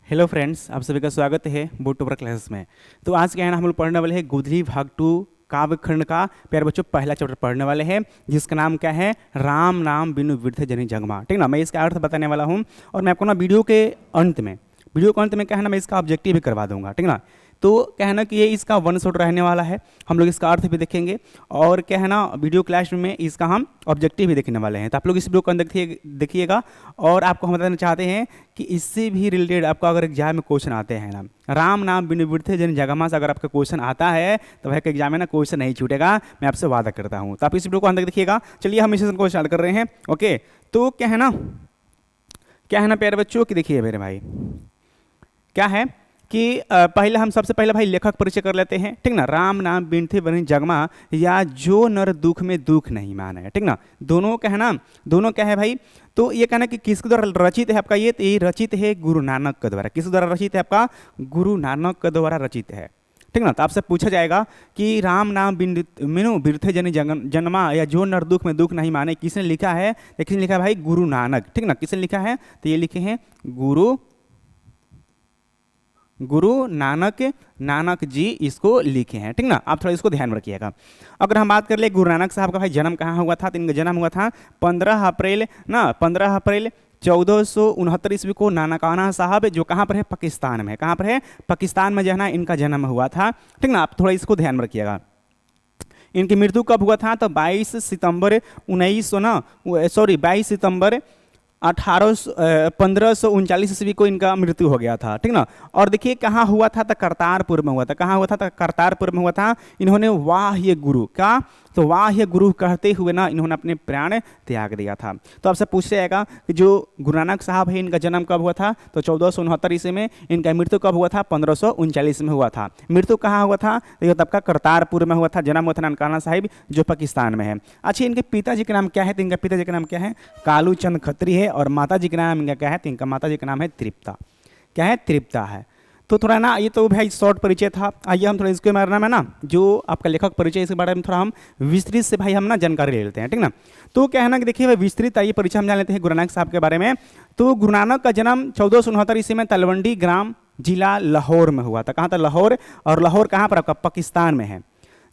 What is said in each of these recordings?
Hello friends, आप सभी का स्वागत है बोट टूबर क्लासेस में। तो आज क्या है ना, हम लोग पढ़ने वाले हैं गोधली भाग 2 काव्य खंड का प्यारे बच्चों पहला चैप्टर पढ़ने वाले हैं, जिसका नाम क्या है, राम नाम बिनु बिरथे जनि जगमा। ठीक ना, मैं इसका अर्थ बताने वाला हूँ और मैं आपको ना वीडियो के अंत में क्या है ना, मैं इसका ऑब्जेक्टिव भी करवा दूंगा। ठीक ना, तो क्या है ना कि ये इसका वन शॉट रहने वाला है, हम लोग इसका अर्थ भी देखेंगे और क्या है ना वीडियो क्लास में इसका हम ऑब्जेक्टिव भी देखने वाले हैं। तो आप लोग इस वीडियो को देखिएगा और आपको हम बताना चाहते हैं कि इससे भी रिलेटेड आपका अगर एग्जाम में क्वेश्चन आते हैं ना, राम नाम बिनु बिरथे जनि जगमा से अगर आपका क्वेश्चन आता है तो वह एग्जाम में ना क्वेश्चन नहीं छूटेगा, मैं आपसे वादा करता हूँ। तो आप इस वीडियो को अंदर देखिएगा। चलिए हम इस सेशन को स्टार्ट कर रहे हैं। ओके, तो क्या है ना प्यारे बच्चों कि देखिए मेरे भाई, क्या है कि पहले हम सबसे पहले भाई लेखक परिचय कर लेते हैं। ठीक ना, राम नाम बिनथे बनि जगमा या जो नर दुख में दुख नहीं माने। ठीक ना, दोनों क्या है ना, दोनों क्या है भाई, तो ये कहना कि किसके द्वारा रचित है आपका, ये रचित है गुरु नानक के द्वारा। किसके द्वारा रचित है आपका, गुरु नानक के द्वारा रचित है। ठीक ना, तो आपसे पूछा जाएगा कि राम नाम बिनु बिरथे जनि जन्मा या जो नर दुख में दुख नहीं माने किसने लिखा है, किसने लिखा है भाई, गुरु नानक। ठीक ना, किसने लिखा है, तो ये लिखे हैं गुरु नानक जी इसको लिखे हैं। ठीक ना, आप थोड़ा इसको ध्यान रखिएगा। अगर हम बात कर ले गुरु नानक साहब का भाई जन्म कहाँ हुआ था, तो इनका जन्म हुआ था 15 अप्रैल 1469 ईस्वी को नानकाना साहब, जो कहाँ पर है, पाकिस्तान में। कहाँ पर है, पाकिस्तान में जो है ना इनका जन्म हुआ था। ठीक ना, आप थोड़ा इसको ध्यान में रखिएगा। इनकी मृत्यु कब हुआ था, तो 22 सितंबर 1539 ईस्वी को इनका मृत्यु हो गया था। ठीक ना, और देखिए कहाँ हुआ था, तो करतारपुर में हुआ था। कहाँ हुआ था, तो करतारपुर में हुआ था। इन्होंने वाह्य गुरु का, तो वाह्य गुरु कहते हुए ना इन्होंने अपने प्राण त्याग दिया था। तो आपसे पूछ जाएगा कि जो गुरु नानक साहब है इनका जन्म कब हुआ था, तो 1469 ईस्वी में। इनका मृत्यु कब हुआ था, 1539 में हुआ था। मृत्यु कहाँ हुआ था, तो ये तब का करतारपुर में हुआ था। जन्म हुआ था नानकाना साहिब जो पाकिस्तान में है। अच्छा, इनके पिताजी का नाम क्या है, तो इनका पिताजी का नाम क्या है, कालू चंद खत्री है। और माता जी का नाम इनका क्या है, तो इनका माता जी का नाम है तृप्ता। क्या है, तृप्ता है। तो थोड़ा ना ये तो भाई शॉर्ट परिचय था। आइए हम थोड़ा इसके बारे में ना जो आपका लेखक परिचय इसके बारे में थोड़ा हम विस्तृत से भाई हम ना जानकारी ले लेते हैं। ठीक ना, तो क्या है ना कि देखिए भाई विस्तृत आइए परिचय हम जान लेते हैं गुरु नानक साहब के बारे में। तो गुरु नानक का जन्म 1469 ईस्वी में तलवंडी ग्राम जिला लाहौर में हुआ था। कहाँ था, लाहौर। और लाहौर कहाँ पर आपका, पाकिस्तान में है।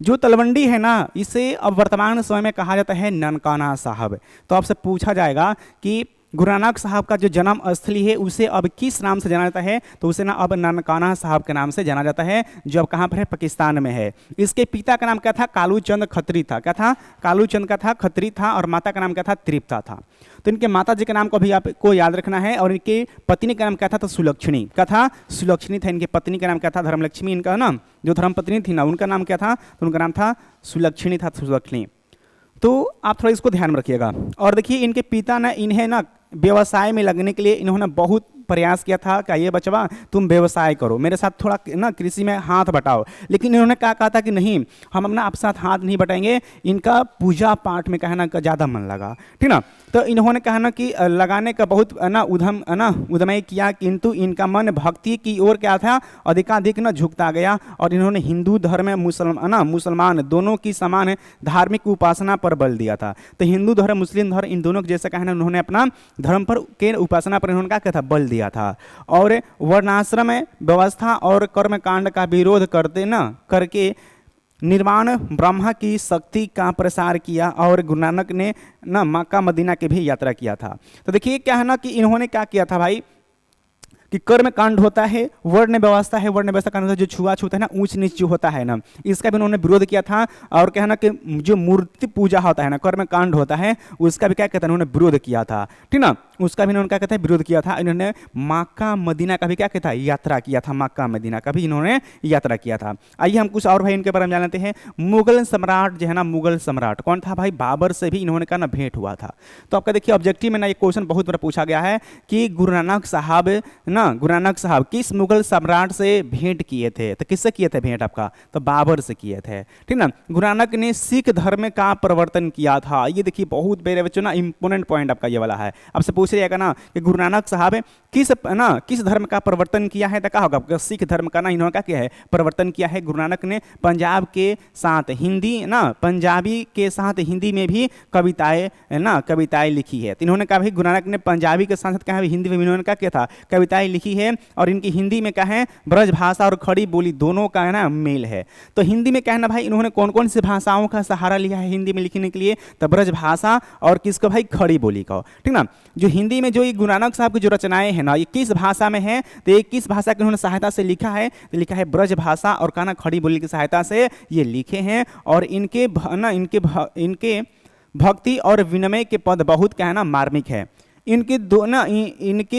जो तलवंडी है ना, इसे अब वर्तमान समय में कहा जाता है ननकाना साहब। तो आपसे पूछा जाएगा कि गुरु नानक साहब का जो जन्म स्थली है उसे अब किस नाम से जाना जाता है, तो उसे ना अब ननकाना साहब के नाम से जाना जाता है, जो अब कहाँ पर है, पाकिस्तान में है। इसके पिता का नाम क्या था, कालू चंद खत्री था। क्या था, कालू चंद का था, खत्री था। और माता का नाम क्या था, तृप्ता था। तो इनके माता जी का नाम को भी आपको याद रखना है। और इनकी पत्नी का नाम क्या था, तो सुलक्षणी। क्या था, सुलक्षणी था। इनकी पत्नी का नाम क्या था, धर्मलक्ष्मी। इनका नाम जो धर्मपत्नी थी ना, उनका नाम क्या था, तो उनका नाम था सुलक्षणी था, सुलक्षणी। तो आप थोड़ा इसको ध्यान में रखिएगा। और देखिए इनके पिता ने इन्हें ना व्यवसाय में लगने के लिए इन्होंने बहुत प्रयास किया था कि ये बचवा तुम व्यवसाय करो, मेरे साथ थोड़ा ना कृषि में हाथ बटाओ। लेकिन इन्होंने क्या कहा था कि नहीं, हम अपना आपके साथ हाथ नहीं बटाएंगे। इनका पूजा पाठ में कहना का ज़्यादा मन लगा। ठीक ना, तो इन्होंने कहा ना कि लगाने का बहुत उद्यम किया, किंतु इनका मन भक्ति की ओर क्या था, अधिकाधिक न झुकता गया। और इन्होंने हिंदू धर्म मुसलमान दोनों की समान धार्मिक उपासना पर बल दिया था। तो हिंदू धर्म मुस्लिम धर्म इन दोनों के जैसे कहना, उन्होंने अपना धर्म पर के उपासना पर इन्होंने क्या था, बल दिया था। और वर्णाश्रम व्यवस्था और कर्मकांड का विरोध करके निर्वाण ब्रह्मा की शक्ति का प्रसार किया। और गुरु नानक ने ना मक्का मदीना की भी यात्रा किया था। तो देखिए क्या है ना कि इन्होंने क्या किया था भाई, कि कर्म कांड होता है, वर्ण व्यवस्था है, वर्ण व्यवस्था कांड होता है, जो छुआछूत है ना, ऊंच नीच जो होता है ना, इसका भी उन्होंने विरोध किया था। और क्या है ना कि जो मूर्ति पूजा होता है ना, कर्म कांड होता है, उसका भी क्या कहते हैं, उन्होंने विरोध किया था। ठीक ना, उसका भी इन्होंने क्या कहता है, विरोध किया था। इन्होंने मक्का मदीना का भी क्या कहता है, यात्रा किया था। मक्का मदीना का भी इन्होंने यात्रा किया था। आइए हम कुछ और भाई इनके बारे में जान लेते हैं। मुगल सम्राट जो है ना, मुगल सम्राट कौन था भाई, बाबर से भी इन्होंने का ना भेंट हुआ था। तो आपका देखिए ऑब्जेक्टिव में ना ये क्वेश्चन बहुत बार पूछा गया है कि गुरु नानक साहब किस मुगल सम्राट से भेंट किए थे। तो किससे किए थे भेंट आपका, तो बाबर से किए थे। ठीक ना, गुरु नानक ने सिख धर्म का प्रवर्तन किया था। ये देखिए बहुत मेरे बच्चों ना इंपोर्टेंट पॉइंट आपका ये वाला है। आपसे पूछ जाएगा ना कि गुरु नानक साहब किस धर्म का प्रवर्तन किया है, तो क्या होगा, सिख धर्म का ना इन्होंने क्या किया है, प्रवर्तन किया है। गुरु नानक ने पंजाब के साथ पंजाबी के साथ हिंदी में भी कविताएं लिखी है। तो इन्होंने कहा भाई गुरु नानक ने पंजाबी के साथ क्या है, हिंदी में इन्होंने क्या किया था, कविताएं लिखाई लिखी है और इनकी हिंदी में क्या है, ब्रज भाषा और खड़ी बोली दोनों का है ना मेल है। तो हिंदी में क्या है ना भाई, इन्होंने कौन कौन सी भाषाओं का सहारा लिया है हिंदी में लिखने के लिए, तो ब्रज भाषा और किसको भाई, खड़ी बोली का, ठीक ना। जो हिंदी में जो ये गुरु नानक साहब की जो रचनाएं हैं ना, ये किस भाषा में है, तो ये किस भाषा की उन्होंने सहायता से लिखा है, तो लिखा है ब्रज भाषा और कहना खड़ी बोली की सहायता से ये लिखे हैं। और इनके इनके भक्ति और विनमय के पद बहुत क्या है ना मार्मिक है। इनके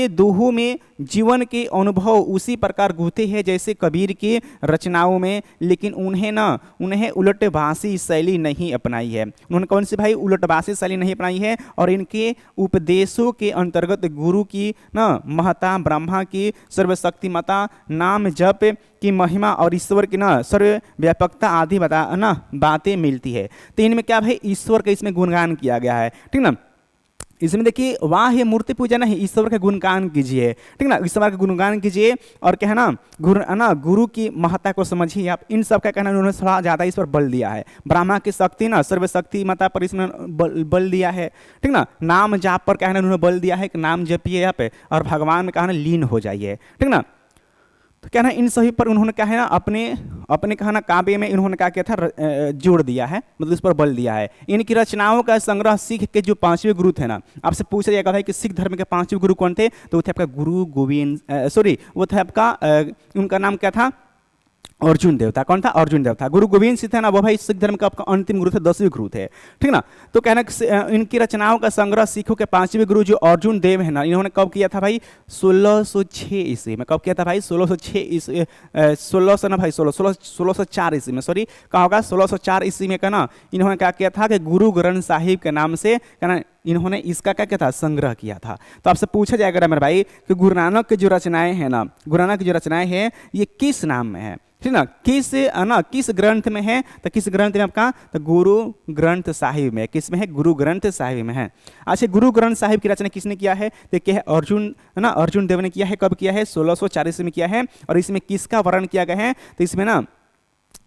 दोहों में जीवन के अनुभव उसी प्रकार गूंथे हैं जैसे कबीर की रचनाओं में, लेकिन उन्हें उलटवासी शैली नहीं अपनाई है। उन्होंने कौन सी भाई, उलटवासी शैली नहीं अपनाई है। और इनके उपदेशों के अंतर्गत गुरु की ना महता, ब्रह्मा की सर्वशक्तिमता, नाम जप की महिमा और ईश्वर की ना सर्वव्यापकता आदि बातें मिलती है। तो इनमें क्या भाई, ईश्वर का इसमें गुणगान किया गया है, ठीक ना। इसमें देखिए वाह ये मूर्ति पूजा नहीं, ईश्वर का गुणगान कीजिए, ठीक ना, ईश्वर का गुणगान कीजिए। और क्या है ना गुरु की महत्ता को समझिए आप। इन सब का कहना उन्होंने थोड़ा ज़्यादा इस पर बल दिया है। ब्रह्मा की शक्ति ना सर्वशक्ति माता पर इसमें बल दिया है, ठीक ना। नाम जाप पर कहना उन्होंने बल दिया है कि नाम जपिए आप और भगवान में कहना लीन हो जाइए, ठीक ना। तो क्या ना इन सभी पर उन्होंने क्या है ना अपने कहना काव्य में इन्होंने क्या किया था, जोड़ दिया है, मतलब इस पर बल दिया है। इनकी रचनाओं का संग्रह सिख के जो 5वें गुरु थे ना, आपसे पूछा जाएगा भाई कि सिख धर्म के 5वें गुरु कौन थे, तो वो थे आपका गुरु गोविंद, वो थे आपका उनका नाम क्या था, अर्जुन देव था। कौन था, अर्जुन देव था। गुरु गोविंद सिंह थे ना, वो भाई सिख धर्म का आपका अंतिम गुरु थे, 10वें गुरु थे, ठीक ना। तो कहना इनकी रचनाओं का संग्रह सिखों के 5वें गुरु जो अर्जुन देव है ना, इन्होंने कब किया था भाई, 1606 ईस्वी में। कब किया था भाई, 1606 ईस्वी, 1604 ईस्वी में, सॉरी कहा होगा 1604 ईस्वी में। कहना इन्होंने क्या किया था कि गुरु ग्रंथ साहिब के नाम से कहना इन्होंने इसका क्या किया था, संग्रह किया था। तो आपसे पूछा जाएगा मेरे भाई कि गुरु नानक की जो रचनाएं हैं ना, गुरु नानक की जो रचनाएं हैं ये किस नाम में है, ठीक ना, किस ग्रंथ में है, तो किस ग्रंथ में आपका, तो गुरु ग्रंथ साहिब में। किस में है, गुरु ग्रंथ साहिब में है। अच्छा, गुरु ग्रंथ साहिब की रचना किसने किया है, देखिए है अर्जुन देव ने किया है। कब किया है, 1640 में किया है। और इसमें किसका वर्णन किया गया है, तो इसमें ना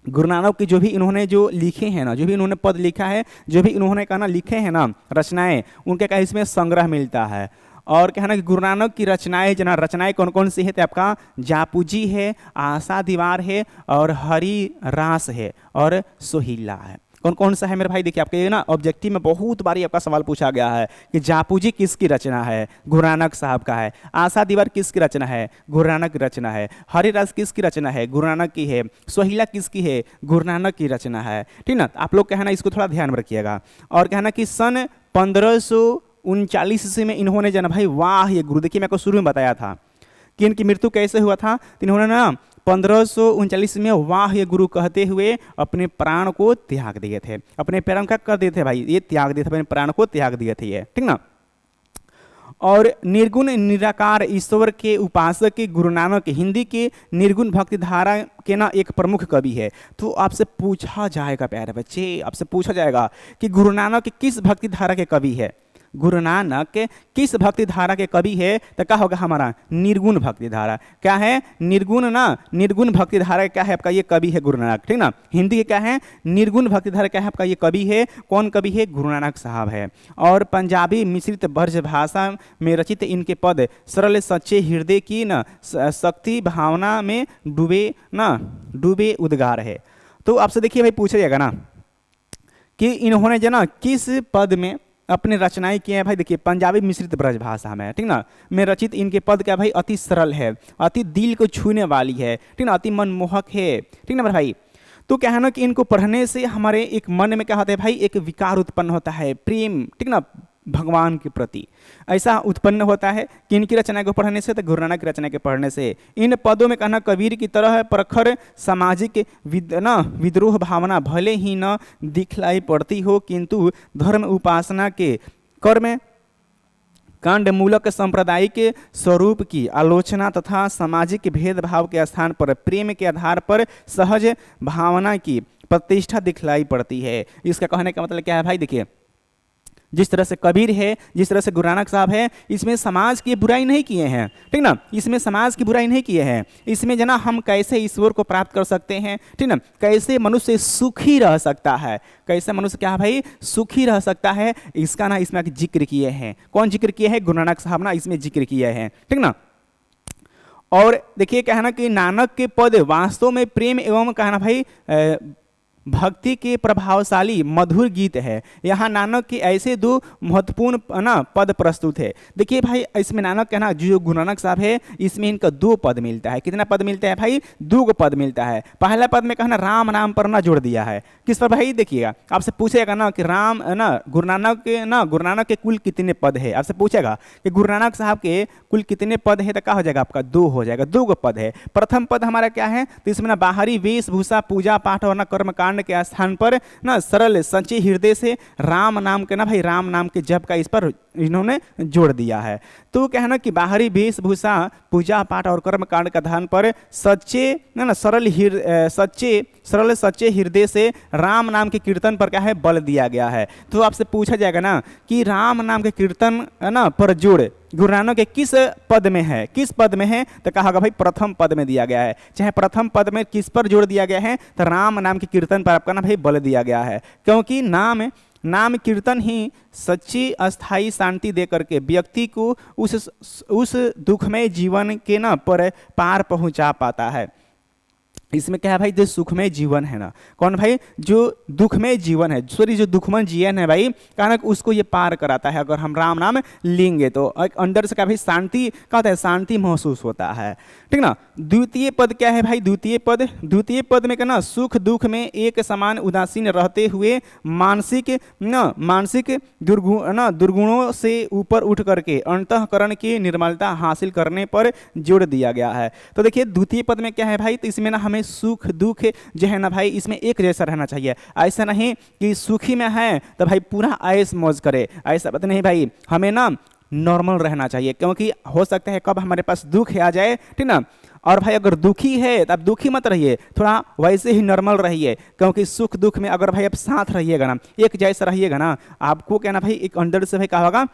गुरु नानक की जो भी इन्होंने जो लिखे हैं ना, जो भी इन्होंने पद लिखा है, जो भी इन्होंने कहना लिखे हैं ना रचनाएं, उनके क्या इसमें संग्रह मिलता है। और कहना कि गुरु नानक की रचनाएं कौन कौन सी है, तो आपका जापूजी है, आशा दीवार है और हरि रास है और सोहिला है। कौन कौन सा है मेरे भाई, देखिए आपके ना ऑब्जेक्टिव में बहुत बारी आपका सवाल पूछा गया है कि जापूजी किसकी रचना है, गुरु नानक साहब का है। आशा दीवार किसकी रचना है, गुरु नानक की रचना है। हरिरास किसकी रचना है, गुरु नानक की है। सोहिला किसकी है, गुरु नानक की रचना है, ठीक ना। आप लोग कहना इसको थोड़ा ध्यान में रखिएगा। और कहना कि सन 1539 ईस्वी में इन्होंने जना भाई वाह ये गुरु, देखिए मैं आपको शुरू में बताया था कि इनकी मृत्यु कैसे हुआ था। तो इन्होंने ना 1539 में वाह ये गुरु कहते हुए अपने प्राण को त्याग दिए थे। अपने प्राण का कर दिए थे भाई, ये त्याग दिए थे, अपने प्राण को त्याग दिए थे ये, ठीक ना। और निर्गुण निराकार ईश्वर के उपासक के गुरु नानक हिंदी के निर्गुण भक्ति धारा के ना एक प्रमुख कवि है। तो आपसे पूछा जाएगा प्यारे बच्चे, आपसे पूछा जाएगा कि गुरु नानक किस भक्ति धारा के कवि है, गुरु नानक किस भक्ति धारा के कवि है, तो क्या होगा हमारा निर्गुण भक्ति धारा। क्या है, निर्गुण भक्ति धारा क्या है आपका, ये कवि है गुरु नानक, ठीक ना। हिंदी के क्या है, निर्गुण भक्ति धारा क्या है आपका, ये कवि है। कौन कवि है, गुरु नानक साहब है। और पंजाबी मिश्रित ब्रज भाषा में रचित इनके पद सरल सच्चे हृदय की न शक्ति भावना में डूबे उद्गार है। तो आपसे देखिए भाई पूछा जाएगा ना कि इन्होंने जो ना किस पद में अपने रचनाएं किए हैं भाई। देखिए पंजाबी मिश्रित ब्रज भाषा में, ठीक ना, में रचित इनके पद क्या भाई, अति सरल है, अति दिल को छूने वाली है, ठीक ना, अति मनमोहक है, ठीक ना भाई। तो क्या है ना कि इनको पढ़ने से हमारे एक मन में क्या होता है भाई, एक विकार उत्पन्न होता है, प्रेम, ठीक ना, भगवान के प्रति ऐसा उत्पन्न होता है कि इनकी रचना को पढ़ने से, तो गुरु नानक की रचना के पढ़ने से। इन पदों में कहना कबीर की तरह प्रखर सामाजिक विद्रोह भावना भले ही न दिखलाई पड़ती हो, किंतु धर्म उपासना के कर्म कांड मूलक सांप्रदायिक स्वरूप की आलोचना तथा सामाजिक भेदभाव के स्थान पर प्रेम के आधार पर सहज भावना की प्रतिष्ठा दिखलाई पड़ती है। इसका कहने का मतलब क्या है भाई, देखिए जिस तरह से कबीर है, जिस तरह से गुरु नानक साहब है, इसमें समाज की बुराई नहीं किए हैं, ठीक ना, इसमें समाज की बुराई नहीं किए हैं। इसमें जना हम कैसे ईश्वर को प्राप्त कर सकते हैं, ठीक ना, कैसे मनुष्य सुखी रह सकता है, कैसे मनुष्य क्या भाई सुखी रह सकता है, इसका ना इसमें जिक्र किए हैं। कौन जिक्र किए हैं, गुरु नानक साहब ना इसमें जिक्र किए हैं, ठीक ना। और देखिए कहना कि नानक के पद वास्तव में प्रेम एवं कहना भाई भक्ति के प्रभावशाली मधुर गीत है। यहाँ नानक के ऐसे दो महत्वपूर्ण ना पद प्रस्तुत है। देखिए भाई इसमें नानक कहना जो गुरु नानक साहब है इसमें इनका दो पद मिलता है। कितना पद मिलता है भाई? दो पद मिलता है। पहला पद में कहना राम नाम पर ना जोड़ दिया है। किस पर भाई? देखिएगा आपसे पूछेगा ना कि राम ना गुरु नानक के कुल कितने पद है। आपसे पूछेगा कि गुरु नानक साहब के कुल कितने पद है तो क्या हो जाएगा आपका? दो हो जाएगा। दो पद है। प्रथम पद हमारा क्या है? तो इसमें ना बाहरी वेशभूषा पूजा पाठ और ना कर्म के स्थान पर ना सरल सच्चे हृदय से राम नाम के ना भाई राम नाम के जप का इस पर इन्होंने जोड़ दिया है। तो कहना कि बाहरी वेशभूषा पूजा पाठ और कर्म कांड का ध्यान पर सच्चे ना सरल सच्चे हृदय से राम नाम के कीर्तन पर क्या है? बल दिया गया है। तो आपसे पूछा जाएगा ना कि राम नाम के कीर्तन ना पर जोड़ गुरु नानक के किस पद में है? किस पद में है? तो कहा भाई प्रथम पद में दिया गया है। चाहे प्रथम पद में किस पर जोड़ दिया गया है? तो राम नाम के कीर्तन पर आपका ना भाई बल दिया गया है। क्योंकि नाम कीर्तन ही सच्ची अस्थाई शांति दे करके व्यक्ति को उस दुखमय जीवन के ना पर पार पहुंचा पाता है। इसमें क्या है भाई? जो सुखमय जीवन है ना, कौन भाई? जो दुखमय जीवन है, सॉरी जो दुखमय जीवन है भाई कहना उसको ये पार कराता है। अगर हम राम नाम लेंगे तो एक अंदर से क्या भाई शांति क्या होता है? शांति महसूस होता है। ठीक ना। द्वितीय पद क्या है भाई? द्वितीय पद में क्या ना सुख दुख में एक समान उदासीन रहते हुए मानसिक दुर्गुणों से ऊपर उठ करके अंतःकरण की निर्मलता हासिल करने पर जोड़ दिया गया है। तो देखिए द्वितीय पद में क्या है भाई? तो इसमें ना हमें सुख दुख जो है ना भाई इसमें एक जैसा रहना चाहिए। ऐसा नहीं कि सुखी में है तो भाई पूरा ऐश मौज करे, ऐसा बात नहीं भाई। हमें ना नॉर्मल रहना चाहिए, क्योंकि हो सकता है कब हमारे पास दुख आ जाए। ठीक ना। और भाई अगर दुखी है तो आप दुखी मत रहिए, थोड़ा वैसे ही नॉर्मल रहिए। क्योंकि सुख दुख में अगर भाई आप साथ रहिएगा ना, एक जैसा रहिएगा ना, आपको क्या ना भाई एक अंदर से भाई क्या होगा?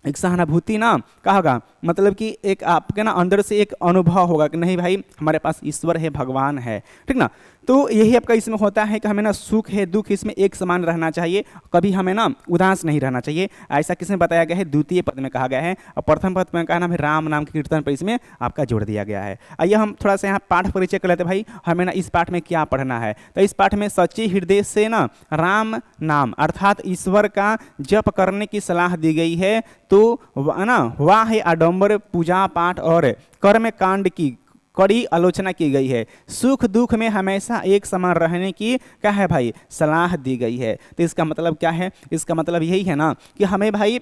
एक सहानुभूति ना क्या होगा? मतलब कि एक आपके ना अंदर से एक अनुभव होगा कि नहीं भाई हमारे पास ईश्वर है, भगवान है। ठीक ना। तो यही आपका इसमें होता है कि हमें ना सुख है दुख इसमें एक समान रहना चाहिए, कभी हमें ना उदास नहीं रहना चाहिए। ऐसा किसमें बताया गया है? द्वितीय पद में कहा गया है। और प्रथम पद में कहा ना भाई राम नाम के कीर्तन पर इसमें आपका जोड़ दिया गया है। आइए हम थोड़ा सा यहाँ पाठ परिचय कर लेते हैं भाई, हमें ना इस पाठ में क्या पढ़ना है। तो इस पाठ में सच्चे हृदय से ना राम नाम अर्थात ईश्वर का जप करने की सलाह दी गई है। तो ना वाह है आडंबर पूजा पाठ और कर्म कांड की कड़ी आलोचना की गई है। सुख दुख में हमेशा एक समान रहने की क्या है भाई? सलाह दी गई है। तो इसका मतलब क्या है? इसका मतलब यही है ना कि हमें भाई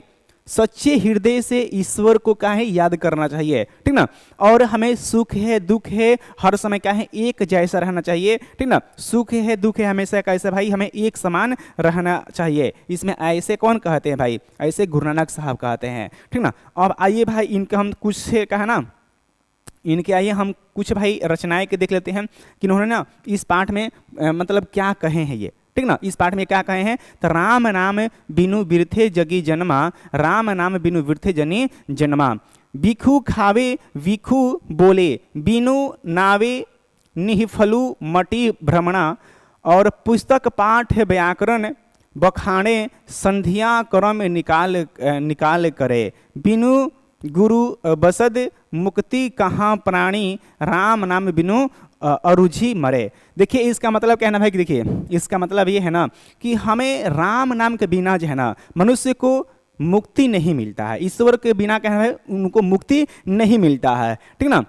सच्चे हृदय से ईश्वर को क्या है? याद करना चाहिए। ठीक ना। और हमें सुख है दुख है हर समय क्या है? एक जैसा रहना चाहिए। ठीक ना। सुख है दुख है हमेशा कैसे भाई? हमें एक समान रहना चाहिए। इसमें ऐसे कौन कहते हैं भाई? ऐसे गुरु नानक साहब कहते हैं। ठीक ना। अब आइए भाई इनका हम कुछ से कहा ना इनके आइए हम कुछ भाई रचनाएं के देख लेते हैं कि इन्होंने ना इस पाठ में मतलब क्या कहे हैं ये। ठीक ना। इस पाठ में क्या कहे हैं? तो राम नाम बिनु बिरथे जगी जन्मा, राम नाम बिनु बिरथे जनी जन्मा, भिखु खावे विखु बोले, बिनु नावे निहिफलु मटी भ्रमणा, और पुस्तक पाठ व्याकरण बखाने संध्या क्रम निकाल करे, बिनु गुरु बसद मुक्ति कहाँ प्राणी, राम नाम बिनु अरुझि मरे। देखिए इसका मतलब क्या है ना भाई? देखिए इसका मतलब ये है ना कि हमें राम नाम के बिना जो है ना मनुष्य को मुक्ति नहीं मिलता है। ईश्वर के बिना क्या है? उनको मुक्ति नहीं मिलता है। ठीक ना।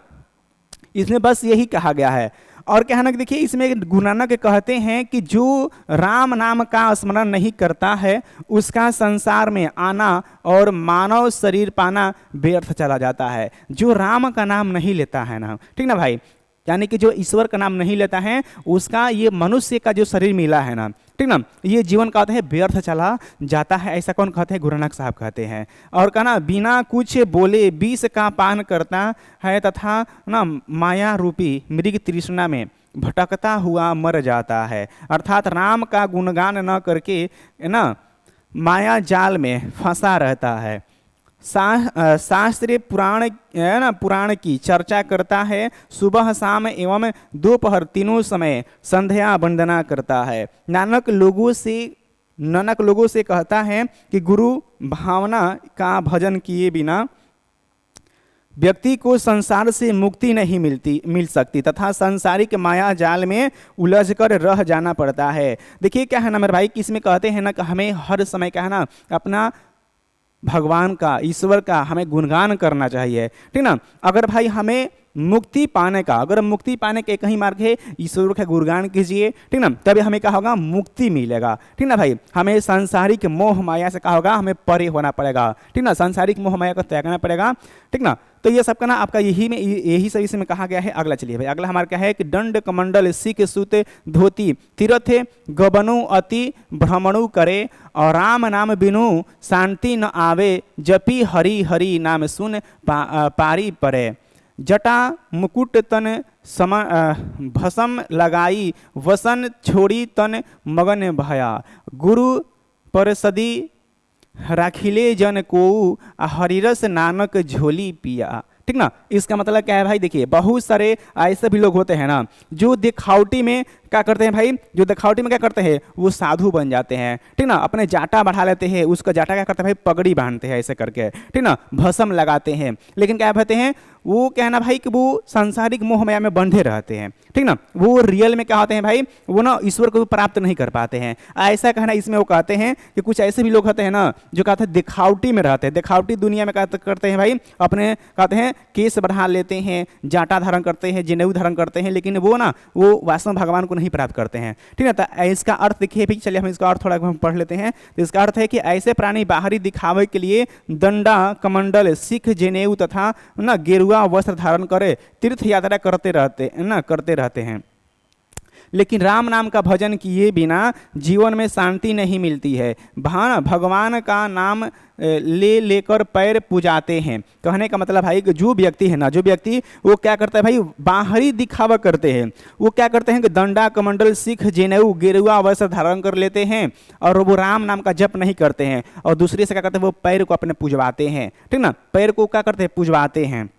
इसमें बस यही कहा गया है। और क्या है ना देखिए इसमें गुरु नानक कहते हैं कि जो राम नाम का स्मरण नहीं करता है उसका संसार में आना और मानव शरीर पाना व्यर्थ चला जाता है। जो राम का नाम नहीं लेता है ना, ठीक ना भाई, यानी कि जो ईश्वर का नाम नहीं लेता है उसका ये मनुष्य का जो शरीर मिला है ना, ठीक ना, ये जीवन का है व्यर्थ चला जाता है। ऐसा कौन कहते हैं? गुरु नानक साहब कहते हैं। और कहना बिना कुछ बोले विष का पान करता है तथा ना माया रूपी मृग तृष्णा में भटकता हुआ मर जाता है। अर्थात राम का गुणगान न करके ना माया जाल में फंसा रहता है। शास्त्रीय पुराण की चर्चा करता है, सुबह शाम एवं दोपहर तीनों समय संध्या वंदना करता है। नानक लोगों से कहता है कि गुरु भावना का भजन किए बिना व्यक्ति को संसार से मुक्ति नहीं मिल सकती तथा सांसारिक माया जाल में उलझ कर रह जाना पड़ता है। देखिए क्या है ना मेरे भाई कि इसमें कहते हैं ना कि हमें हर समय क्या है ना अपना भगवान का, ईश्वर का हमें गुणगान करना चाहिए, ठीक ना। अगर भाई हमें मुक्ति पाने का, अगर मुक्ति पाने के एक ही मार्ग है, ईश्वर का गुणगान कीजिए, ठीक ना, तभी हमें क्या होगा, मुक्ति मिलेगा, ठीक ना भाई। हमें सांसारिक मोह माया से क्या होगा, हमें परे होना पड़ेगा, ठीक ना, सांसारिक मोह माया को त्यागना पड़ेगा, ठीक ना। तो ये सब का ना आपका यही सब इसमें कहा गया है। अगला चलिए भाई, अगला हमारा क्या है कि दंड कमंडल सिख सुत धोती तीर्थ गबनु अति भ्रमणु करे और राम नाम बिनु शांति न आवे जपी हरि हरि नाम सुन पारी परे जटा मुकुट तन भसम लगाई वसन छोड़ी तन मगन भया गुरु परसदी राखिले जन को हरिरस नानक झोली पिया, ठीक ना। इसका मतलब क्या है भाई, देखिए बहुत सारे ऐसे भी लोग होते हैं ना जो दिखावटी में क्या करते हैं भाई, जो दिखावटी में क्या करते हैं वो साधु बन जाते हैं, ठीक ना। अपने जाटा बढ़ा लेते हैं, उसका जाटा क्या करते हैं भाई, पगड़ी बांधते हैं ऐसे करके, ठीक ना, भस्म लगाते हैं। लेकिन क्या कहते हैं वो क्या है ना भाई कि वो सांसारिक मोह माया में बंधे रहते हैं, ठीक ना। वो रियल में क्या होते हैं भाई, वो ना ईश्वर को प्राप्त नहीं कर पाते हैं। ऐसा कहना इसमें वो कहते हैं कि कुछ ऐसे भी लोग होते हैं ना जो कहते हैं दिखावटी में रहते हैं, दिखावटी दुनिया में करते हैं भाई, अपने कहते हैं केस बढ़ा लेते हैं, जाटा धारण करते हैं, जनेऊ धारण करते हैं, लेकिन वो ना वो वास्तव में भगवान को नहीं प्राप्त करते हैं, ठीक है। तो इसका अर्थ देखिए भाई, चलिए हम इसका अर्थ थोड़ा पढ़ लेते हैं। तो इसका अर्थ है कि ऐसे प्राणी बाहरी दिखावे के लिए दंडा कमंडल सिख जनेऊ तथा ना गेरुआ वस्त्र धारण करे तीर्थ यात्रा करते रहते हैं, लेकिन राम नाम का भजन किए बिना जीवन में शांति नहीं मिलती है। भगवान का नाम लेकर पैर पुजाते हैं। कहने का मतलब भाई जो व्यक्ति है ना, जो व्यक्ति वो क्या करता है भाई, बाहरी दिखावा करते हैं, वो क्या करते हैं कि दंडा कमंडल सिख जनेऊ गेरुआ वस्त्र धारण कर लेते हैं और वो राम नाम का जप नहीं करते हैं, और दूसरे से क्या करते हैं वो पैर को अपने पुजवाते हैं, ठीक ना, पैर को क्या करते हैं पुजवाते हैं।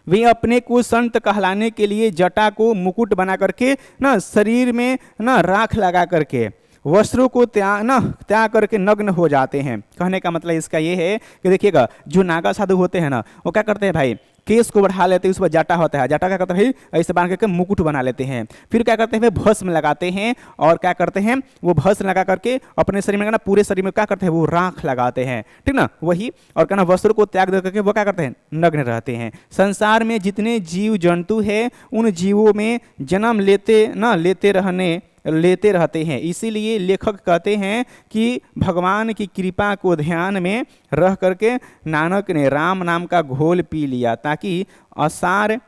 वे अपने को संत कहलाने के लिए जटा को मुकुट बना करके ना शरीर में ना राख लगा करके वस्त्रों को त्याग करके नग्न हो जाते हैं। कहने का मतलब इसका ये है कि देखिएगा जो नागा साधु होते हैं ना वो क्या करते हैं भाई, केस को बढ़ा लेते हैं, उस पर जाटा होता है, जाटा क्या करते हैं ऐसे बांध करके मुकुट बना लेते हैं, फिर क्या करते हैं भस्म लगाते हैं, और क्या करते हैं वो भस्म लगा करके अपने शरीर में ना पूरे शरीर में क्या करते हैं वो राख लगाते हैं, ठीक ना, वही। और क्या ना वस्त्र को त्याग दे करके वो क्या करते हैं नग्न रहते हैं। संसार में जितने जीव जंतु हैं उन जीवों में जन्म लेते रहते हैं। इसीलिए लेखक कहते हैं कि भगवान की कृपा को ध्यान में रह करके नानक ने राम नाम का घोल पी लिया ताकि असार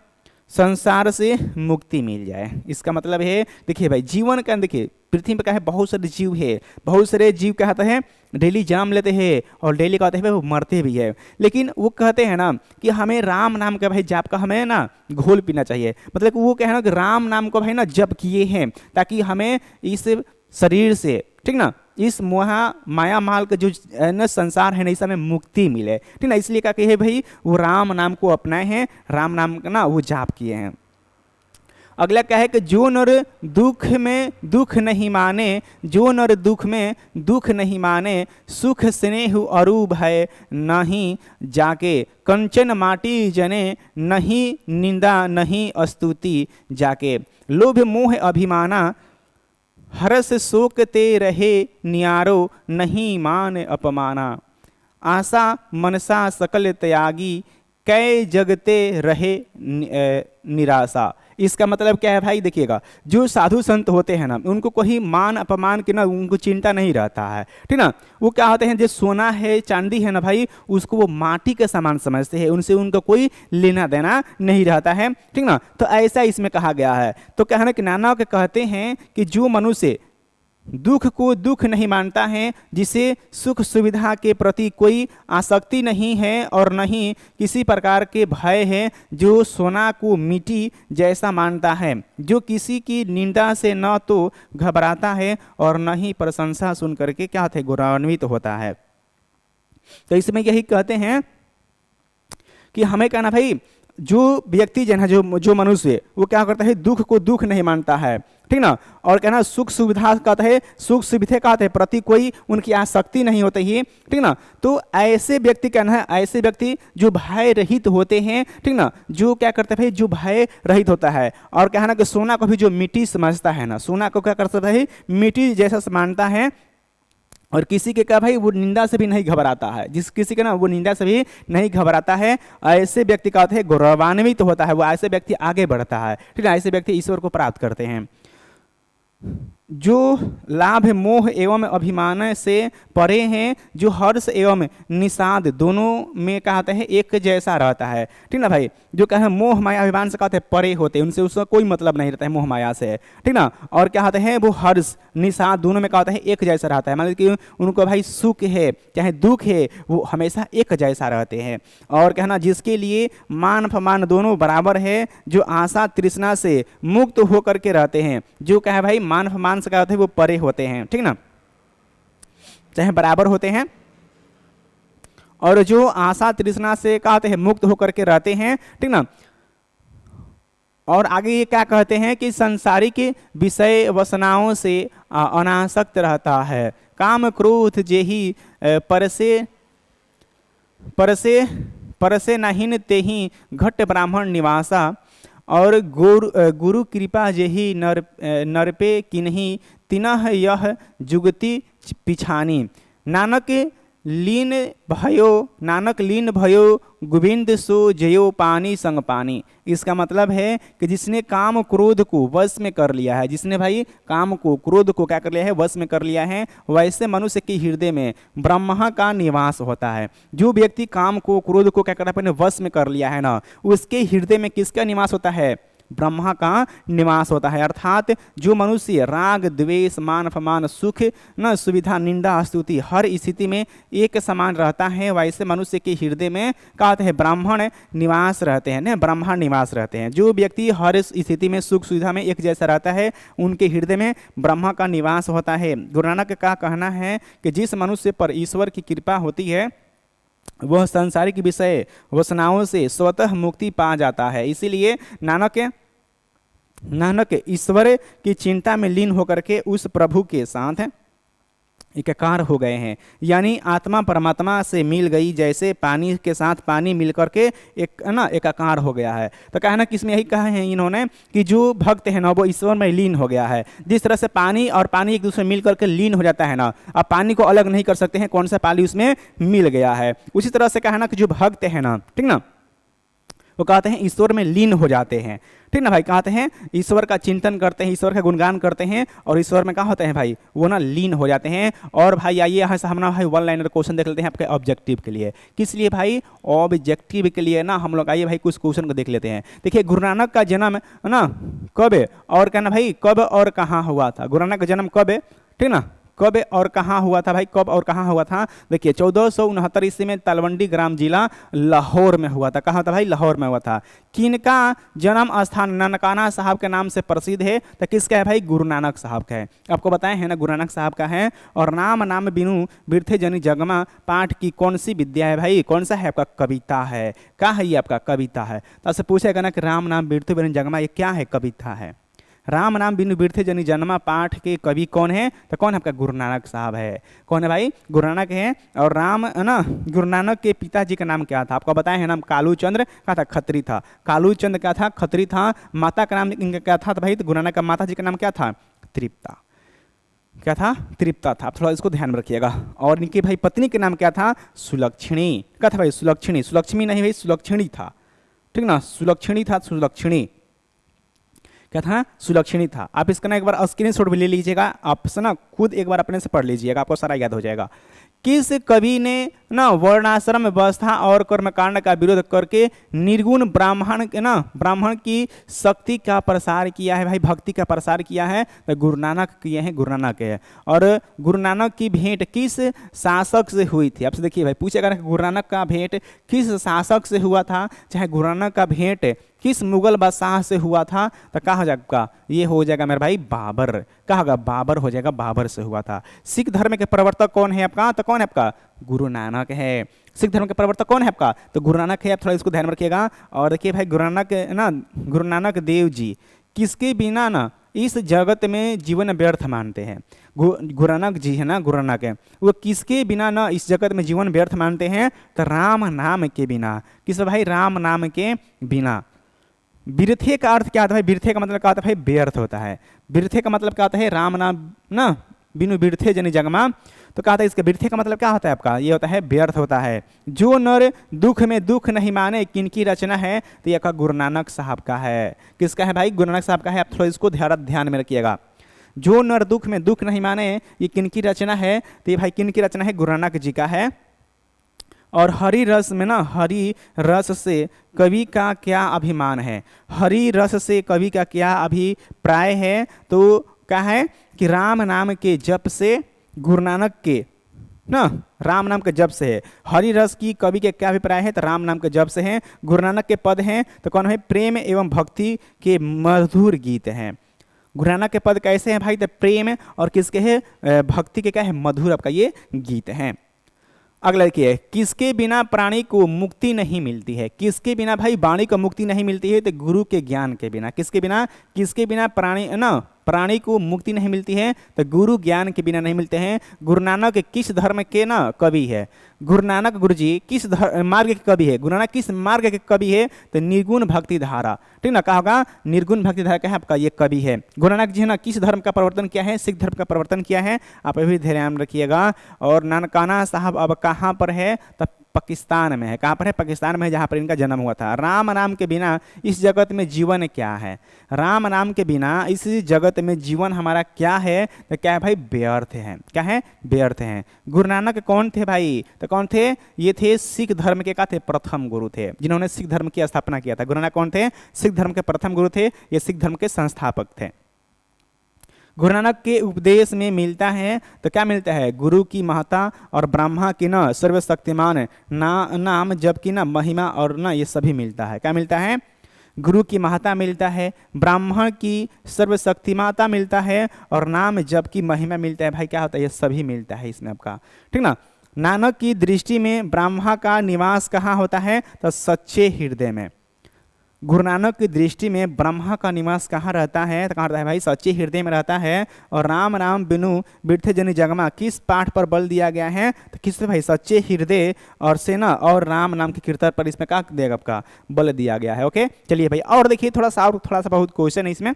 संसार से मुक्ति मिल जाए। इसका मतलब है देखिए भाई जीवन का, देखिए पृथ्वी पर क्या है बहुत सारे जीव है, बहुत सारे जीव क्या होता है डेली जन्म लेते हैं और डेली कहते हैं वो मरते भी है, लेकिन वो कहते हैं ना कि हमें राम नाम का भाई जाप का हमें ना घोल पीना चाहिए। मतलब वो क्या है ना कि राम नाम को भाई ना जप किए हैं ताकि हमें इस शरीर से, ठीक ना, इस माया माल का जो न संसार है ना इस हमें मुक्ति मिले, ठीक ना। इसलिए क्या कहे भाई वो राम नाम को अपनाए हैं, राम नाम का ना वो जाप किए हैं। अगला क्या है कि जो नर दुख में दुख नहीं माने, जो नर दुख में दुख नहीं माने, सुख स्नेह अरु भय नहीं जाके, कंचन माटी जने नहीं निंदा नहीं स्तुति जाके, लोभ मोह अभिमाना हरस शोकते रहे नियारो नहीं मान अपमाना, आशा मनसा सकल त्यागी कै जगते रहे निराशा। इसका मतलब क्या है भाई, देखिएगा जो साधु संत होते हैं ना उनको कोई मान अपमान की ना उनको चिंता नहीं रहता है, ठीक ना। वो क्या होते हैं जो सोना है चांदी है ना भाई उसको वो माटी के समान समझते हैं, उनसे उनका कोई लेना देना नहीं रहता है, ठीक ना। तो ऐसा इसमें कहा गया है। तो क्या है ना कि नाना के कहते हैं कि जो मनुष्य दुख को दुख नहीं मानता है, जिसे सुख सुविधा के प्रति कोई आसक्ति नहीं है और नहीं किसी प्रकार के भय है, जो सोना को मिट्टी जैसा मानता है, जो किसी की निंदा से न तो घबराता है और न ही प्रशंसा सुन करके क्या होता है गौरवान्वित होता है। तो इसमें यही कहते हैं कि हमें कहना भाई जो व्यक्ति जो है जो मनुष्य वो क्या करता है, दुख को दुख नहीं मानता है, ठीक ना। और कहना सुख सुविधा कहते हैं, सुख सुविधे कहते हैं, प्रति कोई उनकी आसक्ति नहीं होती है, ठीक ना। तो ऐसे व्यक्ति कहना है, ऐसे व्यक्ति जो भय रहित होते हैं, ठीक ना, जो क्या करते हैं भाई, जो भय रहित होता है। और कहना कि सोना को भी जो मिट्टी समझता है ना, सोना को क्या करता है, मिट्टी जैसा मानता है। और किसी के क्या भाई, वो निंदा से भी नहीं घबराता है, जिस किसी के ना वो निंदा से भी नहीं घबराता है। ऐसे व्यक्ति का होता है गौरवान्वित होता है, वो ऐसे व्यक्ति आगे बढ़ता है, ठीक है। ऐसे व्यक्ति ईश्वर को प्राप्त करते हैं। जो लाभ मोह एवं अभिमान से परे हैं, जो हर्ष एवं निषाद दोनों में कहते हैं एक जैसा रहता है, ठीक ना भाई। जो क्या है मोह माया अभिमान से कहते हैं परे होते हैं, उनसे उसका कोई मतलब नहीं रहता है मोह माया से, ठीक ना। और क्या कहते हैं वो हर्ष निषाद दोनों में कहते हैं एक जैसा रहता है, मतलब कि उनको भाई सुख है चाहे दुख है वो हमेशा एक जैसा रहते हैं। और कहना जिसके लिए मान अपमान दोनों बराबर है, जो आशा तृष्णा से मुक्त होकर के रहते हैं, जो क्या है भाई मान अपमान से क्या होते हैं वो परे होते हैं, ठीक ना, चाहे बराबर होते हैं। और जो आशा तृष्णा से कहते हैं मुक्त होकर के रहते हैं, ठीक ना। और आगे ये क्या कहते हैं कि संसारिक विषय वासनाओं से अनासक्त रहता है, काम क्रोध जेहि परसे परसे परसे नाहिन तेहि घट ब्राह्मण निवासा। और गुरु कृपा जेहि नरपे किन्हीं तिनह यह जुगति पिछानी। नानक लीन भयो गोविंद सो जयो पानी संग पानी। इसका मतलब है कि जिसने काम क्रोध को वश में कर लिया है, जिसने भाई काम को क्रोध को क्या कर लिया है, वश में कर लिया है, वैसे मनुष्य के हृदय में ब्रह्मा का निवास होता है। जो व्यक्ति काम को क्रोध को क्या कर अपने वश में कर लिया है ना, उसके हृदय में किसका निवास होता है, ब्रह्मा का निवास होता है। अर्थात जो मनुष्य राग द्वेष मान अपमान सुख न सुविधा निंदा स्तुति हर स्थिति में एक समान रहता है, वैसे मनुष्य के हृदय में कहते हैं ब्राह्मण निवास रहते हैं ना, ब्रह्मा निवास रहते हैं। जो व्यक्ति हर स्थिति में सुख सुविधा में एक जैसा रहता है, उनके हृदय में ब्रह्मा का निवास होता है। गुरु नानक का कहना है कि जिस मनुष्य पर ईश्वर की कृपा होती है वह सांसारिक विषय वासनाओं से स्वतः मुक्ति पा जाता है। इसीलिए नानक ईश्वर की चिंता में लीन होकर के उस प्रभु के साथ एकाकार हो गए हैं, यानी आत्मा परमात्मा से मिल गई, जैसे पानी के साथ पानी मिल करके एक ना एकाकार हो गया है। तो कहना किसमें यही कहा है इन्होंने कि जो भक्त है ना वो ईश्वर में लीन हो गया है। जिस तरह से पानी और पानी एक दूसरे में मिल करके लीन हो जाता है ना, अब पानी को अलग नहीं कर सकते हैं, कौन सा पानी उसमें मिल गया है। उसी तरह से कहना कि जो भक्त है ना, ठीक ना, वो कहते हैं ईश्वर में लीन हो जाते हैं, ठीक ना भाई। कहते हैं ईश्वर का चिंतन करते हैं, ईश्वर का गुणगान करते हैं और ईश्वर में क्या होते हैं भाई, वो ना लीन हो जाते हैं। और भाई आइए यहाँ से हम ना भाई वन लाइनर क्वेश्चन देख लेते हैं आपके ऑब्जेक्टिव के लिए। किस लिए भाई, ऑब्जेक्टिव के लिए ना हम लोग आइए भाई कुछ क्वेश्चन को देख लेते हैं। देखिए गुरु नानक का जन्म ना कब है और कहना भाई कब और कहाँ हुआ था। गुरु नानक का जन्म कब है, ठीक ना, कब और कहाँ हुआ था भाई, कब और कहाँ हुआ था। देखिए 1469 ईस्वी में तलवंडी ग्राम जिला लाहौर में हुआ था। कहाँ था भाई, लाहौर में हुआ था। किनका जन्म स्थान ननकाना साहब के नाम से प्रसिद्ध है, तो किसका है भाई, गुरु नानक साहब का है। आपको बताए हैं ना गुरु नानक साहब का है। और नाम बिनु बिरथे जनी जगमा पाठ की कौन सी विद्या है भाई, कौन सा है आपका, कविता है। क्या है ये आपका, कविता है। तो आपसे पूछेगा ना कि राम नाम बिरथे जनी जगमा ये क्या है, कविता है। राम नाम बिनु बिरथे जनी जन्मा पाठ के कवि कौन है, तो कौन है आपका, गुरु नानक साहब है। कौन है भाई, गुरु नानक है। और राम ना गुरु नानक के पिताजी का नाम क्या था, आपको बताया है नाम कालू चंद्र क्या था, खत्री था। कालू चंद्र क्या था, खत्री था। माता का नाम इनका क्या था, तो भाई तो गुरु नानक का माता जी का नाम क्या था, तृप्ता। क्या था, तृप्ता था। आप थोड़ा इसको ध्यान में रखिएगा। और इनकी भाई पत्नी के नाम क्या था, सुलक्षणी। क्या था भाई, सुलक्षणी। सुलक्ष्मी नहीं भाई, सुलक्षणी था, ठीक ना, सुलक्षणी था, सुलक्षणी क्या था, सुलक्षणी था। आप इसका ना एक बार स्क्रीनशॉट भी ले लीजिएगा, आप ना खुद एक बार अपने से पढ़ लीजिएगा, आपको सारा याद हो जाएगा। किस कवि ने ना वर्णाश्रम व्यवस्था और कर्मकांड का विरोध करके निर्गुण ब्राह्मण की शक्ति का प्रसार किया है भाई, भक्ति का प्रसार किया है, तो गुरु नानक किए हैं, गुरु नानक है। और गुरु नानक की भेंट किस शासक से हुई थी, आपसे देखिए भाई पूछेगा ना गुरु नानक का भेंट किस शासक से हुआ था, चाहे गुरु नानक का भेंट किस मुगल बादशाह से हुआ था, तो क्या हो जाएगा, ये हो जाएगा मेरे भाई बाबर। क्या होगा, बाबर हो जाएगा, बाबर से हुआ था। सिख धर्म के प्रवर्तक कौन है आपका, तो कौन है आपका, गुरु नानक है। सिख धर्म के प्रवर्तक कौन है आपका? तो गुरु नानक है। आप थोड़ा इसको ध्यान में रखिएगा। और देखिए भाई गुरु नानक देव जी किसके बिना ना इस जगत में जीवन व्यर्थ मानते हैं। गुरु नानक जी है ना, गुरु नानक है, वो किसके बिना ना इस जगत में जीवन व्यर्थ मानते हैं? तो राम नाम के बिना। किस भाई? राम नाम के बिना। व्यर्थे का अर्थ क्या होता है? व्यर्थे का मतलब क्या होता है भाई? व्यर्थ होता है। व्यर्थे का मतलब क्या होता है? राम नाम ना बिनु व्यर्थे जनि जगमा। तो कहा था इसके व्यर्थे का मतलब क्या होता है आपका? ये होता है व्यर्थ होता है। जो नर दुख में दुख नहीं माने किनकी रचना है? तो यह गुरु नानक साहब का है। किसका है भाई? गुरु नानक साहब का है। आप थोड़ा इसको ध्यान में रखिएगा। जो नर दुख में दुख नहीं माने, ये किनकी रचना है? तो ये भाई किनकी रचना है? गुरु नानक जी का है। और हरि रस में ना, हरि रस से कवि का क्या अभिमान है? हरि रस से कवि का क्या अभिप्राय है? तो क्या है कि राम नाम के जप से गुरु नानक के ना, राम नाम के जप से है। हरि रस की कवि के क्या अभिप्राय है? तो राम नाम के जप से है। गुरु नानक के पद हैं तो कौन है? प्रेम एवं भक्ति के मधुर गीत हैं। गुरु नानक के पद कैसे हैं भाई? तो प्रेम और किसके है? भक्ति के क्या है? मधुर आपका ये गीत हैं। अगला देखिए, किसके बिना प्राणी को मुक्ति नहीं मिलती है? किसके बिना भाई वाणी को मुक्ति नहीं मिलती है? तो गुरु के ज्ञान के बिना। किसके बिना? किसके बिना प्राणी को मुक्ति नहीं मिलती है? तो गुरु ज्ञान के बिना नहीं मिलते हैं। गुरु नानक किस धर्म के ना कवि है? गुरु नानक गुरु जी किस मार्ग के कवि है? गुरु नानक किस मार्ग के कवि है? तो निर्गुण भक्ति धारा। ठीक ना, कहा होगा निर्गुण भक्ति धारा का है आपका ये कवि है। गुरु नानक जी है ना किस धर्म का प्रवर्तन किया है? सिख धर्म का प्रवर्तन किया है। आप अभी ध्यान रखिएगा। और नानकाना साहब अब कहाँ पर है? तो पाकिस्तान में है। कहाँ पर है? पाकिस्तान में है, जहाँ पर इनका जन्म हुआ था। राम नाम के बिना इस जगत में जीवन क्या है? राम नाम के बिना इस जगत में जीवन हमारा क्या है? तो क्या है भाई? व्यर्थ है। क्या है? व्यर्थ है। गुरु नानक कौन थे भाई? तो कौन थे? ये थे सिख धर्म के क्या थे? प्रथम गुरु थे, जिन्होंने सिख धर्म की स्थापना किया था। गुरु नानक कौन थे? सिख धर्म के प्रथम गुरु थे। ये सिख धर्म के संस्थापक थे। गुरु नानक के उपदेश में मिलता है तो क्या मिलता है? गुरु की महत्ता और ब्रह्मा की ना सर्वशक्तिमान नाम, जबकि ना महिमा और ना ये सभी मिलता है। क्या मिलता है? गुरु की महत्ता मिलता है, ब्राह्मण की सर्वशक्तिमाता मिलता है और नाम जबकि महिमा मिलता है। भाई क्या होता है? ये सभी मिलता है इसमें आपका। ठीक ना। नानक की दृष्टि में ब्रह्मा का निवास कहाँ होता है? तो सच्चे हृदय में। गुरु नानक की दृष्टि में ब्रह्मा का निवास कहाँ रहता है? तो कहाँ रहता है भाई? सच्चे हृदय में रहता है। और राम राम बिनु बिरथे जनि जगमा किस पाठ पर बल दिया गया है? तो किस भाई? सच्चे हृदय और सेना और राम नाम के कीर्तन पर इसमें क्या देगा आपका? बल दिया गया है। ओके, चलिए भाई और देखिए थोड़ा सा बहुत क्वेश्चन है इसमें।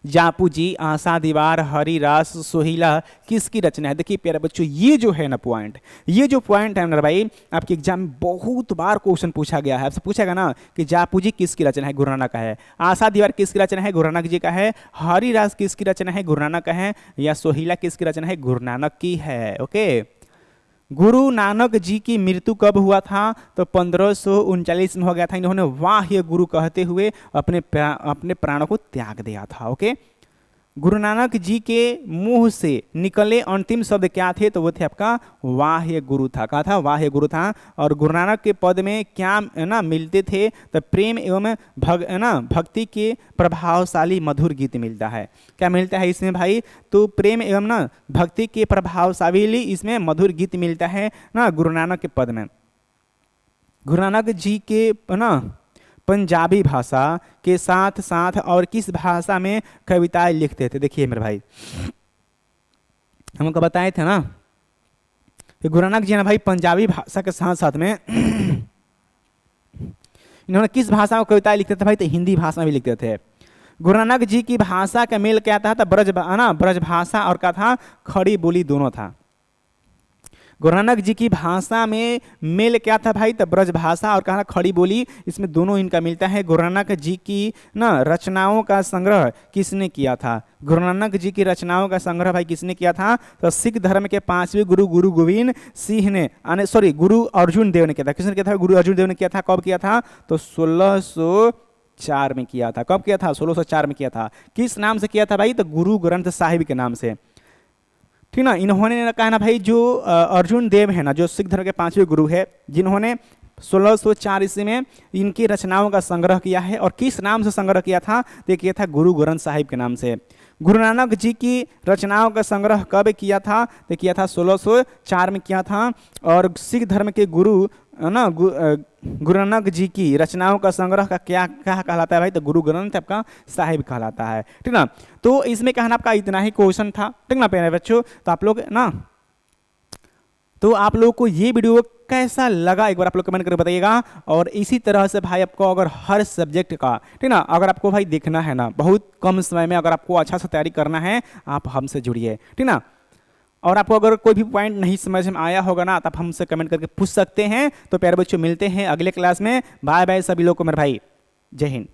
जापू जी, आशा दीवार, हरिरास, सोहिला किसकी रचना है? देखिए प्यारे बच्चों, ये जो है ना पॉइंट, ये जो पॉइंट है ना भाई, आपके एग्जाम में बहुत बार क्वेश्चन पूछा गया है। आपसे पूछेगा ना कि जापू जी किसकी रचना है? गुरु नानक का है। आशा दीवार किसकी रचना है? गुरु नानक जी का है। हरिरास किसकी रचना है? गुरु नानक का है। या सोहिला किसकी रचना है? गुरु नानक की है। ओके। गुरु नानक जी की मृत्यु कब हुआ था? तो 1539 में हो गया था। इन्होंने वाह ये गुरु कहते हुए अपने प्राणों को त्याग दिया था। ओके। गुरु नानक जी के मुंह से निकले अंतिम शब्द क्या थे? तो वो थे आपका वाह ये गुरु था। कहा था? वाह ये गुरु था। और गुरु नानक के पद में क्या ना मिलते थे? तो प्रेम एवं भक्ति के प्रभावशाली मधुर गीत मिलता है। क्या मिलता है इसमें भाई? तो प्रेम एवं ना भक्ति के प्रभावशाली इसमें मधुर गीत मिलता है ना गुरु नानक के पद में। गुरु नानक जी के ना पंजाबी भाषा के साथ साथ और किस भाषा में कविताएं लिखते थे? देखिए मेरे भाई, हमको बताए थे ना कि गुरु नानक जी ना भाई पंजाबी भाषा के साथ साथ में इन्होंने किस भाषा में कविताएं लिखते थे भाई? तो हिंदी भाषा में भी लिखते थे। गुरु नानक जी की भाषा का मेल क्या था? तो ब्रज भाषा और क्या था? खड़ी बोली दोनों था। गुरु नानक जी की भाषा में मेल क्या था भाई? तो ब्रज भाषा और कहा खड़ी बोली, इसमें दोनों इनका मिलता है। गुरु नानक जी की ना रचनाओं का संग्रह किसने किया था? गुरु नानक जी की रचनाओं का संग्रह भाई किसने किया था? तो सिख धर्म के 5वें गुरु गुरु गोविंद सिंह ने गुरु अर्जुन देव ने किया था। किसने किया था? गुरु अर्जुन देव ने किया था। कब किया था? तो 1604 में किया था। कब किया था? 1604 में किया था। किस नाम से किया था भाई? तो गुरु ग्रंथ साहिब के नाम से। ठीक ना। इन्होंने कहा ना भाई, जो अर्जुन देव है ना, जो सिख धर्म के 5वें गुरु है, जिन्होंने 1604 ईस्वी में इनकी रचनाओं का संग्रह किया है। और किस नाम से संग्रह किया था? तो किया था गुरु ग्रंथ साहिब के नाम से। गुरु नानक जी की रचनाओं का संग्रह कब किया था? तो किया था 1604 में किया था। और सिख धर्म के गुरु ना गुरु नानक जी की रचनाओं का संग्रह का क्या क्या कहलाता है भाई? तो गुरु ग्रंथ आपका साहिब कहलाता है, ठीक ना। तो इसमें कहना आपका इतना ही क्वेश्चन था, ठीक ना प्यारे बच्चों। तो आप लोग ना, तो आप लोगों को ये वीडियो कैसा लगा एक बार आप लोग कमेंट करके बताइएगा। और इसी तरह से भाई आपको अगर हर सब्जेक्ट का, ठीक ना, अगर आपको भाई देखना है ना बहुत कम समय में, अगर आपको अच्छा से तैयारी करना है, आप हमसे जुड़िए, ठीक ना। और आपको अगर कोई भी पॉइंट नहीं समझ में आया होगा ना, तो आप हमसे कमेंट करके पूछ सकते हैं। तो प्यारे बच्चों मिलते हैं अगले क्लास में। बाय बाय सभी लोग को मेरे भाई, जय हिंद।